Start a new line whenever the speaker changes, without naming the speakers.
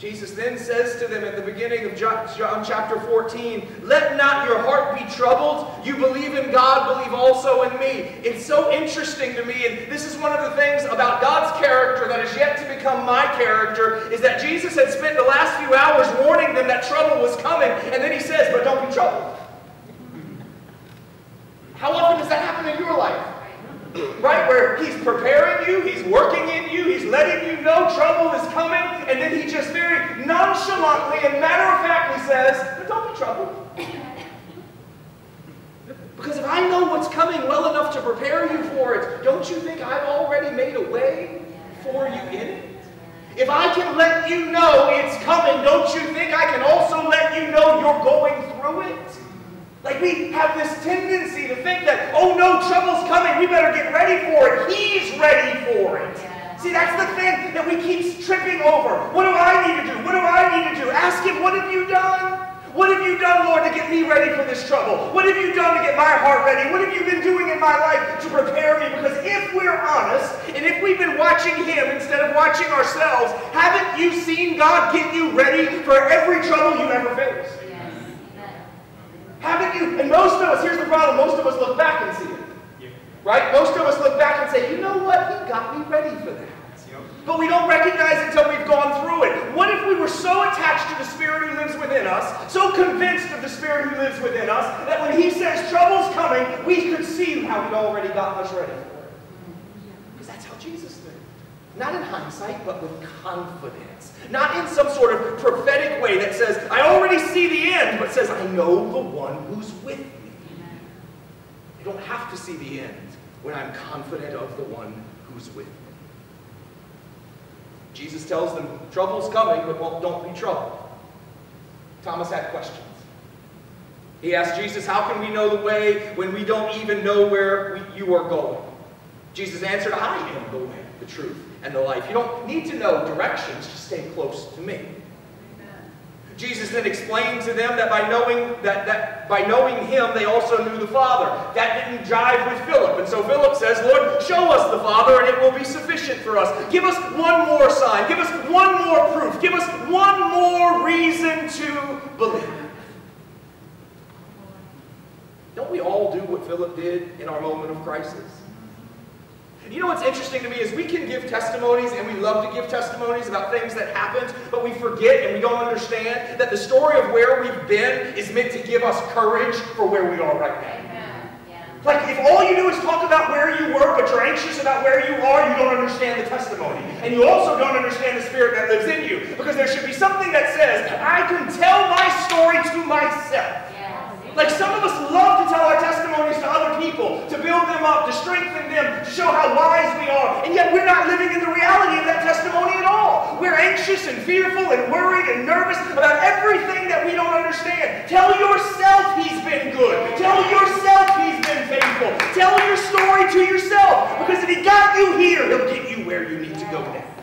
Jesus then says to them at the beginning of John chapter 14, "Let not your heart be troubled. You believe in God, believe also in me." It's so interesting to me, and this is one of the things about God's character that is yet to become my character, is that Jesus had spent the last few hours warning them that trouble was coming, and then he says, "But don't be troubled." How often does that happen in your life? Right? Where he's preparing you, he's working in you, he's letting you know trouble is coming, and then he just very nonchalantly and matter-of-factly says, "But don't be troubled." Because if I know what's coming well enough to prepare you for it, don't you think I've already made a way for you in it? If I can let you know it's coming, don't you think I can also let you know you're going through it? Like, we have this tendency to think that, oh no, trouble's coming, we better get ready for it. He's ready for it. Yeah. See, that's the thing that we keep tripping over. What do I need to do? What do I need to do? Ask him, what have you done? What have you done, Lord, to get me ready for this trouble? What have you done to get my heart ready? What have you been doing in my life to prepare me? Because if we're honest, and if we've been watching him instead of watching ourselves, haven't you seen God get you ready for every trouble you ever face? Haven't you? And most of us, here's the problem, most of us look back and see it. Right? Most of us look back and say, you know what? He got me ready for that. But we don't recognize it until we've gone through it. What if we were so attached to the Spirit who lives within us, so convinced of the Spirit who lives within us, that when he says trouble's coming, we could see how he'd already gotten us ready for it? Because that's how Jesus lived. Not in hindsight, but with confidence. Not in some sort of prophetic way that says, I already see the end, but says, I know the one who's with me. I don't have to see the end when I'm confident of the one who's with me. Jesus tells them, trouble's coming, but well, don't be troubled. Thomas had questions. He asked Jesus, how can we know the way when we don't even know where you are going? Jesus answered, I am the way, the truth, and the life. You don't need to know directions, just stay close to me. Jesus then explained to them that by knowing him, they also knew the Father. That didn't jive with Philip. And so Philip says, Lord, show us the Father and it will be sufficient for us. Give us one more sign. Give us one more proof. Give us one more reason to believe. Don't we all do what Philip did in our moment of crisis? You know what's interesting to me is we can give testimonies, and we love to give testimonies about things that happened, but we forget and we don't understand that the story of where we've been is meant to give us courage for where we are right now. Yeah. Like, if all you do is talk about where you were, but you're anxious about where you are, you don't understand the testimony. And you also don't understand the Spirit that lives in you, because there should be something that says, I can tell my story to myself. Like, some of us love to tell our testimonies to other people, to build them up, to strengthen them, to show how wise we are, and yet we're not living in the reality of that testimony at all. We're anxious and fearful and worried and nervous about everything that we don't understand. Tell yourself he's been good. Tell yourself he's been faithful. Tell your story to yourself, because if he got you here, he'll get you where you need to go next.